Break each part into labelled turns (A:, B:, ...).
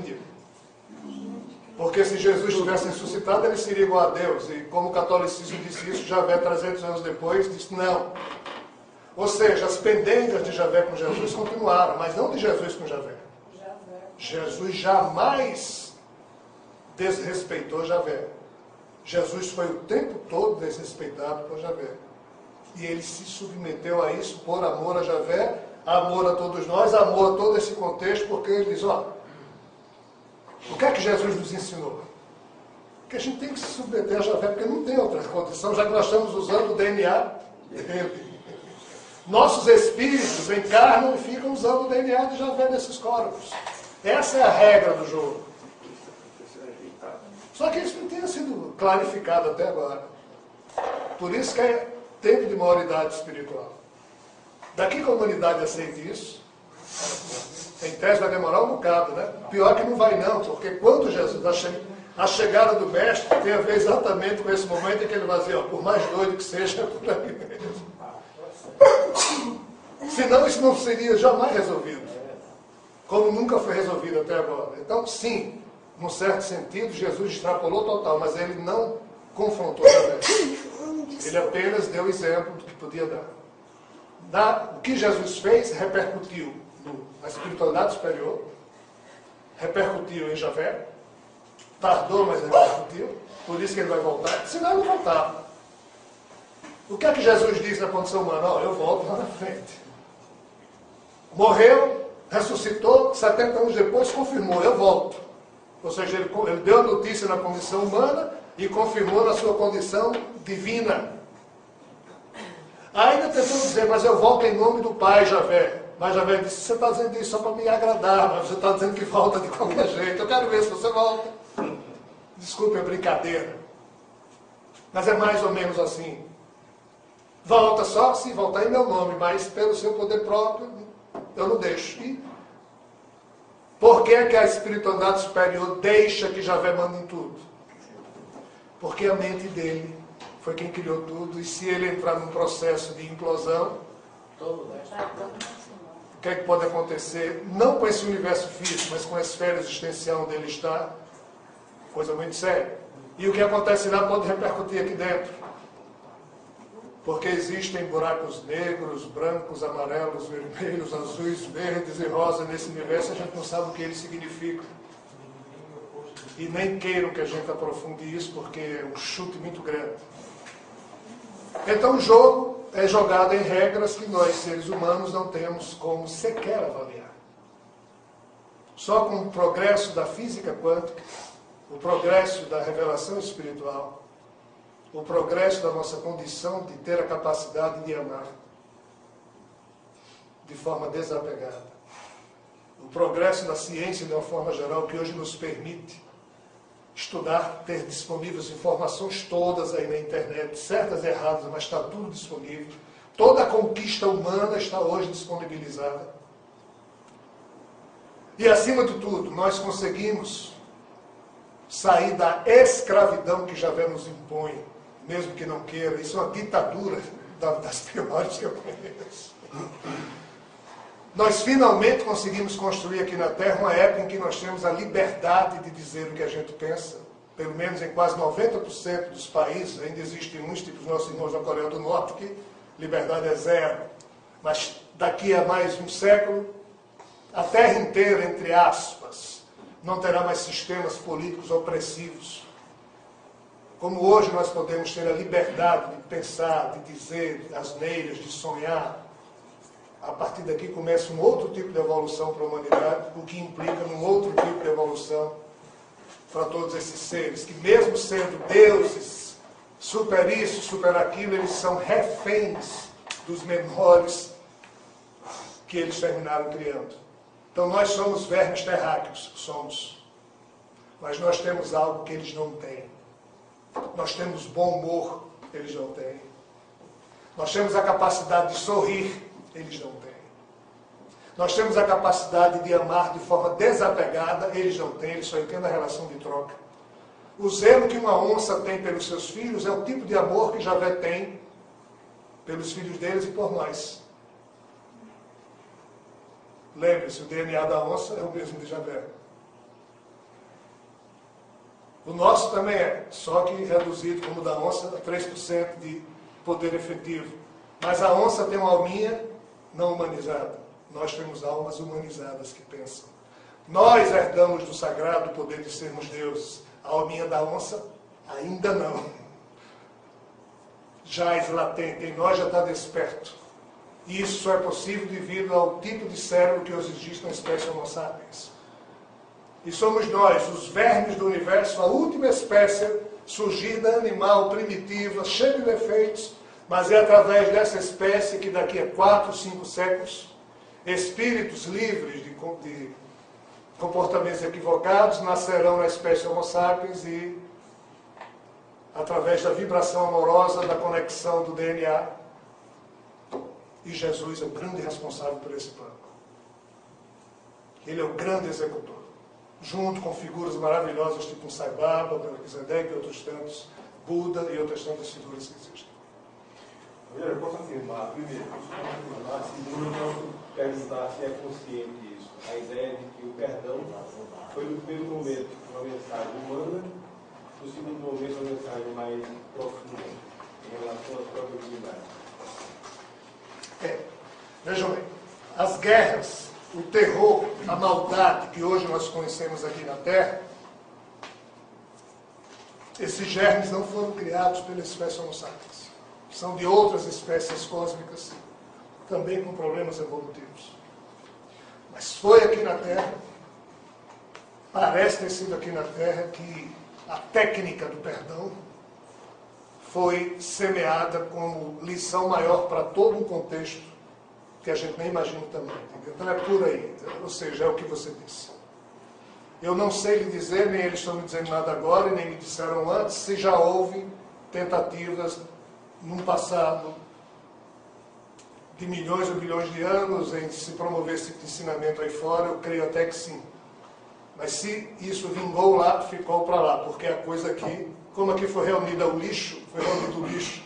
A: Índia. Porque se Jesus tivesse ressuscitado, ele seria igual a Deus. E como o catolicismo disse isso, Javé, 300 anos depois, disse não. Ou seja, as pendengas de Javé com Jesus continuaram, mas não de Jesus com Javé. Jesus jamais desrespeitou Javé. Jesus foi o tempo todo desrespeitado por Javé. E ele se submeteu a isso por amor a Javé, amor a todos nós, amor a todo esse contexto, porque ele diz, ó, o que é que Jesus nos ensinou? Que a gente tem que se submeter a Javé, porque não tem outra condição, já que nós estamos usando o DNA dele. Nossos espíritos encarnam e ficam usando o DNA de Javé nesses corpos. Essa é a regra do jogo. Só que isso não tinha sido clarificado até agora. Por isso que é tempo de maioridade espiritual. Daqui que a humanidade aceite isso, em tese vai demorar um bocado, né? Pior que não vai não, porque quando Jesus, a chegada do Mestre tem a ver exatamente com esse momento em que ele vai dizer, ó, por mais doido que seja, é por aí mesmo. Senão isso não seria jamais resolvido. Como nunca foi resolvido até agora. Então, sim, num certo sentido, Jesus extrapolou total, mas ele não confrontou Javé. Ele apenas deu exemplo do que podia dar. O que Jesus fez repercutiu na espiritualidade superior, repercutiu em Javé, tardou, mas repercutiu, por isso que ele vai voltar, senão ele não voltava. O que é que Jesus diz na condição humana? Oh, eu volto lá na frente. Morreu, ressuscitou, 70 anos depois confirmou, eu volto. Ou seja, ele deu a notícia na condição humana e confirmou na sua condição divina. Ainda tentou dizer, mas eu volto em nome do Pai, Javé. Mas Javé disse, você está dizendo isso só para me agradar, mas você está dizendo que volta de qualquer jeito. Eu quero ver se você volta. Desculpe a brincadeira. Mas é mais ou menos assim. Volta só se voltar em meu nome, mas pelo seu poder próprio, eu não deixo. E por que é que a espiritualidade superior deixa que Javé manda em tudo? Porque a mente dele foi quem criou tudo, e se ele entrar num processo de implosão, o que é que pode acontecer? Não com esse universo físico, mas com a esfera existencial onde ele está, coisa muito séria. E o que acontece lá pode repercutir aqui dentro. Porque existem buracos negros, brancos, amarelos, vermelhos, azuis, verdes e rosas nesse universo, a gente não sabe o que eles significam. E nem queiram que a gente aprofunde isso, porque é um chute muito grande. Então o jogo é jogado em regras que nós, seres humanos, não temos como sequer avaliar. Só com o progresso da física quântica, o progresso da revelação espiritual, o progresso da nossa condição de ter a capacidade de amar de forma desapegada. O progresso da ciência de uma forma geral que hoje nos permite estudar, ter disponíveis informações todas aí na internet, certas e erradas, mas está tudo disponível. Toda a conquista humana está hoje disponibilizada. E acima de tudo, nós conseguimos sair da escravidão que Javé nos impõe, mesmo que não queira. Isso é uma ditadura das piores que eu conheço. Nós finalmente conseguimos construir aqui na Terra uma época em que nós temos a liberdade de dizer o que a gente pensa. Pelo menos em quase 90% dos países, ainda existem uns, tipo os nossos irmãos da Coreia do Norte, que liberdade é zero. Mas daqui a mais um século, a Terra inteira, entre aspas, não terá mais sistemas políticos opressivos. Como hoje nós podemos ter a liberdade de pensar, de dizer asneiras, de sonhar, a partir daqui começa um outro tipo de evolução para a humanidade, o que implica num outro tipo de evolução para todos esses seres, que mesmo sendo deuses, super isso, super aquilo, eles são reféns dos menores que eles terminaram criando. Então nós somos vermes terráqueos, somos. Mas nós temos algo que eles não têm. Nós temos bom humor, eles não têm. Nós temos a capacidade de sorrir, eles não têm. Nós temos a capacidade de amar de forma desapegada, eles não têm, eles só entendem a relação de troca. O zelo que uma onça tem pelos seus filhos é o tipo de amor que Javé tem pelos filhos deles e por nós. Lembre-se, o DNA da onça é o mesmo de Javé. O nosso também é, só que reduzido, como o da onça, a 3% de poder efetivo. Mas a onça tem uma alminha não humanizada. Nós temos almas humanizadas que pensam. Nós herdamos do sagrado o poder de sermos deuses. A alminha da onça, ainda não. Jaz latente, em nós já está desperto. E isso só é possível devido ao tipo de cérebro que hoje existe na espécie Homo sapiens. E somos nós, os vermes do universo, a última espécie surgida, animal, primitiva, cheia de defeitos, mas é através dessa espécie que daqui a 4, 5 séculos, espíritos livres de comportamentos equivocados nascerão na espécie Homo sapiens e, através da vibração amorosa, da conexão do DNA, e Jesus é o grande responsável por esse plano. Ele é o grande executor. Junto com figuras maravilhosas tipo um Sai Baba, Melquisedeque e outros tantos, Buda e outras tantas figuras que existem.
B: Eu posso afirmar, primeiro, segundo, eu posso perguntar se é consciente isso. A ideia de que o perdão foi no primeiro momento uma mensagem humana, no segundo momento uma mensagem mais profunda em relação às próprias dignidades.
A: Vejam bem, as guerras, o terror, a maldade que hoje nós conhecemos aqui na Terra, esses germes não foram criados pela espécie Homo sapiens. São de outras espécies cósmicas, também com problemas evolutivos. Mas foi aqui na Terra, parece ter sido aqui na Terra, que a técnica do perdão foi semeada como lição maior para todo um contexto que a gente nem imagina o tamanho. Entendeu? Então é por aí, ou seja, é o que você disse. Eu não sei lhe dizer, nem eles estão me dizendo nada agora, e nem me disseram antes, se já houve tentativas num passado de milhões ou bilhões de anos em se promover esse tipo de ensinamento aí fora, eu creio até que sim. Mas se isso vingou lá, ficou para lá, porque a coisa aqui, como aqui foi reunida o lixo, foi reunido o lixo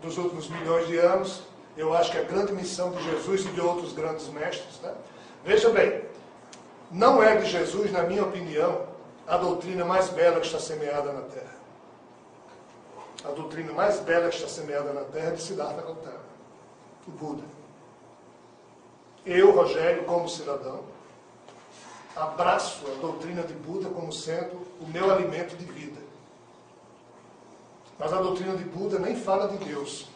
A: dos últimos milhões de anos, eu acho que a grande missão de Jesus e de outros grandes mestres, né? Veja bem, não é de Jesus, na minha opinião, a doutrina mais bela que está semeada na Terra. A doutrina mais bela que está semeada na Terra é de Siddhartha Gautama, o Buda. Eu, Rogério, como cidadão, abraço a doutrina de Buda como sendo o meu alimento de vida. Mas a doutrina de Buda nem fala de Deus.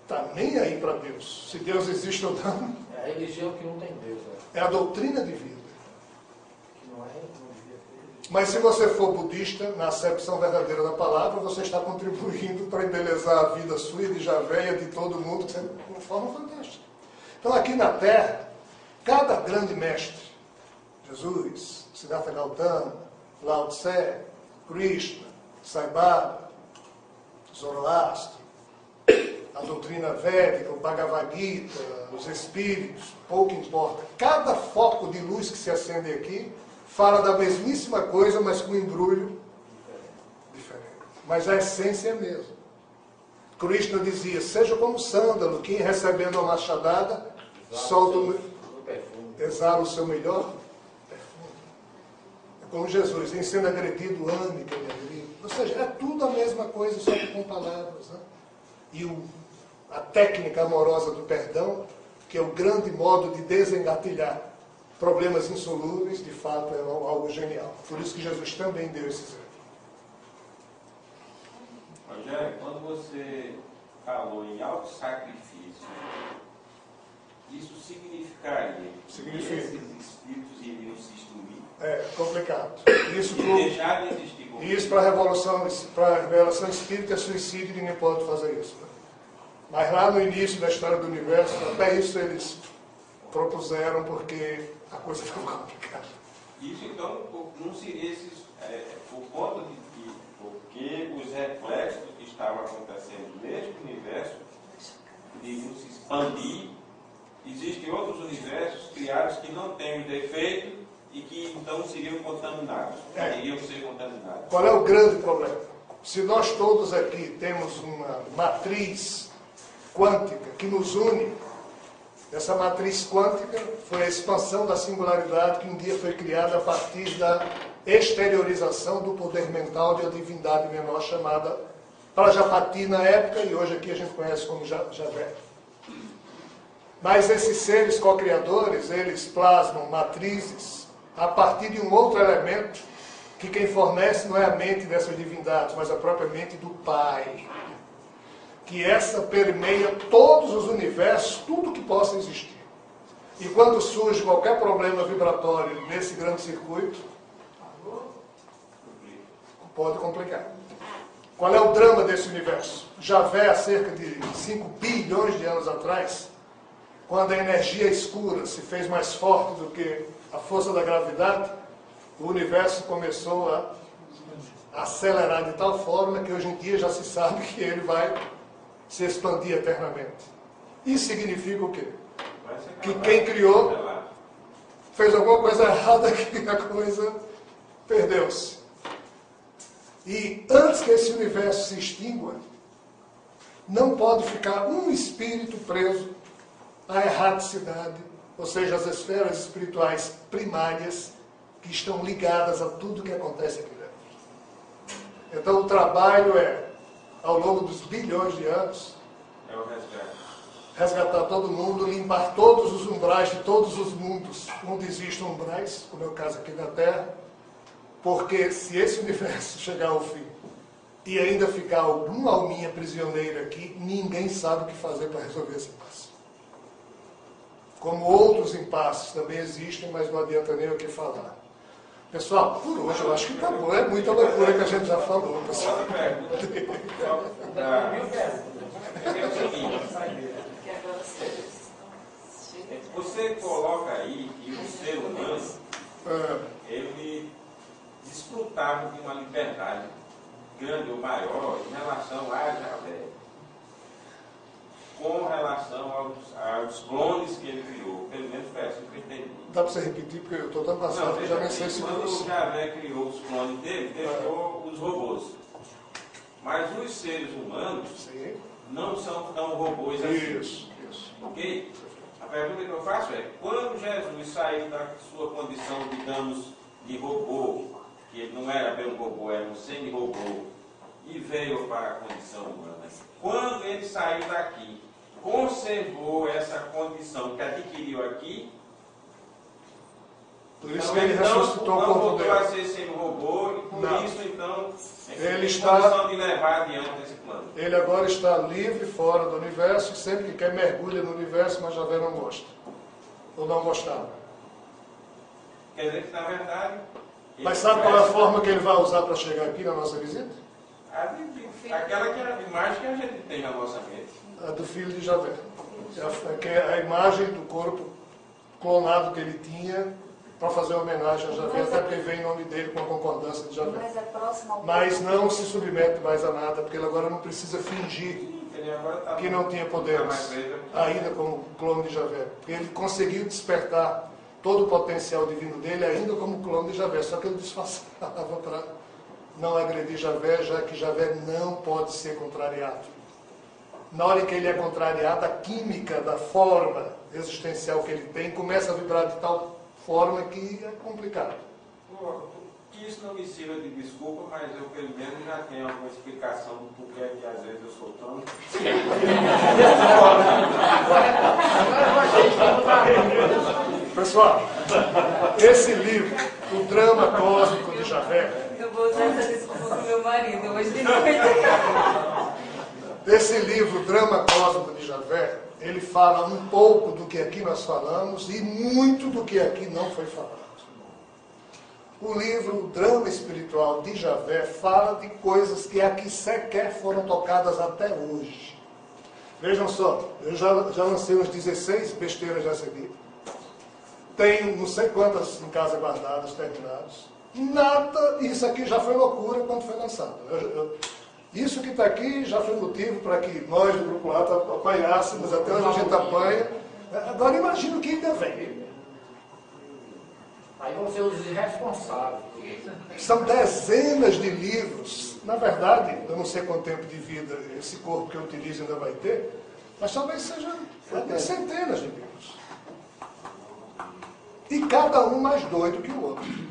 A: Está nem aí para Deus. Se Deus existe ou não.
C: É a religião que não tem Deus.
A: É a doutrina de vida.
C: Que não devia ter.
A: Mas se você for budista, na acepção verdadeira da palavra, você está contribuindo para embelezar a vida sua e de Javé e de todo mundo de uma forma fantástica. Então aqui na Terra, cada grande mestre, Jesus, Siddhartha Gautama, Lao Tse, Krishna, Sai Baba, Zoroastro, a doutrina védica, o Bhagavad Gita, os espíritos, pouco importa. Cada foco de luz que se acende aqui fala da mesmíssima coisa, mas com um embrulho diferente. Mas a essência é a mesma. Krishna dizia, seja como sândalo, que recebendo a machadada, solta exala o seu melhor perfume. É como Jesus, em sendo agredido, ame quem lhe agride. Ou seja, é tudo a mesma coisa, só que com palavras, né? E a técnica amorosa do perdão, que é o grande modo de desengatilhar problemas insolúveis, de fato é algo genial. Por isso que Jesus também deu esse exemplo.
D: Rogério, quando você falou em auto-sacrifício, isso significaria que esses espíritos iriam se extinguir?
A: É complicado. Isso
D: deixar de existir.
A: Isso para a revelação espírita é suicídio, ninguém pode fazer isso. Né? Mas lá no início da história do universo, até isso eles propuseram, porque a coisa ficou complicada.
D: Isso então não seria por conta de que, porque os reflexos que estavam acontecendo neste universo iriam se expandir. Existem outros universos criados que não têm o defeito e que então seriam contaminados, iriam ser contaminados.
A: Qual é o grande problema? Se nós todos aqui temos uma matriz quântica que nos une, Essa matriz quântica foi a expansão da singularidade que um dia foi criada a partir da exteriorização do poder mental de uma divindade menor chamada Prajapati na época, e hoje aqui a gente conhece como Javé. Mas esses seres co-criadores, eles plasmam matrizes a partir de um outro elemento que quem fornece não é a mente dessas divindades, mas a própria mente do Pai. Que essa permeia todos os universos, tudo que possa existir. E quando surge qualquer problema vibratório nesse grande circuito, pode complicar. Qual é o drama desse universo? Javé, há cerca de 5 bilhões de anos atrás, quando a energia escura se fez mais forte do que a força da gravidade, o universo começou a acelerar de tal forma que hoje em dia já se sabe que ele vai se expandir eternamente. Isso significa o quê? Que quem criou fez alguma coisa errada, que a coisa perdeu-se. E antes que esse universo se extingua, não pode ficar um espírito preso à erraticidade, ou seja, às esferas espirituais primárias que estão ligadas a tudo que acontece aqui dentro. Então o trabalho é, ao longo dos bilhões de anos,
D: É o resgate.
A: resgatar todo mundo, limpar todos os umbrais de todos os mundos onde existem umbrais, como é o caso aqui na Terra, porque se esse universo chegar ao fim e ainda ficar alguma alminha prisioneira aqui, ninguém sabe o que fazer para resolver esse impasse. Como outros impasses também existem, mas não adianta nem o que falar. Pessoal, por hoje eu acho que tá bom, é muita loucura que a gente já falou, pessoal.
D: Outra pergunta. É o seguinte, você coloca aí que o ser humano, ele desfrutava de uma liberdade grande ou maior em relação a Javé, com relação aos clones que ele criou. Pelo menos foi assim que eu entendi.
A: Dá para você repetir, porque eu estou tão cansado que já nem sei se
D: quando
A: você...
D: o Javé criou os clones dele, deixou os robôs. Mas os seres humanos
A: Sim.
D: não são tão robôs assim.
A: Isso.
D: Ok? A pergunta que eu faço é, quando Jesus saiu da sua condição, digamos, de robô, que ele não era bem um robô, era um semi-robô, e veio para a condição humana, quando ele saiu daqui, conservou essa condição que adquiriu aqui,
A: Por isso
D: então
A: que ele ressuscitou o
D: não
A: corpo
D: voltou a
A: dele.
D: ser semi-robô, e por
A: Não.
D: isso, então,
A: Ele
D: tem
A: está-
D: condição de levar adiante esse plano.
A: Ele agora está livre, fora do universo, sempre que quer mergulha no universo, mas Javé não gosta. Ou não gostava.
D: Quer dizer que, na verdade...
A: Mas sabe qual é a forma que ele vai usar para chegar aqui na nossa visita?
D: Aquela que é a imagem que a gente tem na nossa mente.
A: A do filho de Javé. Que é a imagem do corpo clonado que ele tinha para fazer homenagem a Javé, até porque vem em nome dele com a concordância de Javé.
E: Mas é próximo ao
A: Mas não se submete mais a nada, porque ele agora não precisa fingir
D: Ele agora está
A: que não tinha poderes, ainda como clone de Javé. Porque ele conseguiu despertar todo o potencial divino dele, ainda como clone de Javé, só que ele disfarçava para não agredir Javé, já que Javé não pode ser contrariado. Na hora que ele é contrariado, a química da forma existencial que ele tem começa a vibrar de tal forma que é complicado.
D: Que isso não me sirva de desculpa, mas eu pelo menos já tenho alguma explicação do porquê que às vezes eu sou tão...
A: Pessoal, esse livro, O Drama Cósmico de Javé,
E: Eu vou usar essa desculpa pro meu marido hoje de noite.
A: esse livro, O Drama Cósmico de Javé, ele fala um pouco do que aqui nós falamos e muito do que aqui não foi falado. O livro, O Drama Espiritual de Javé, fala de coisas que aqui sequer foram tocadas até hoje. Vejam só, eu já lancei uns 16 besteiras já seguidas. Tenho não sei quantas em casa guardadas, terminadas. Nada, isso aqui já foi loucura quando foi lançado. Isso que está aqui já foi motivo para que nós do Grupo Lata apanhássemos, até onde a gente apanha. Agora imagina o que ainda vem.
C: Aí vão ser os irresponsáveis.
A: São dezenas de livros. Na verdade, eu não sei quanto tempo de vida esse corpo que eu utilizo ainda vai ter, Mas talvez seja centenas de livros. E cada um mais doido que o outro.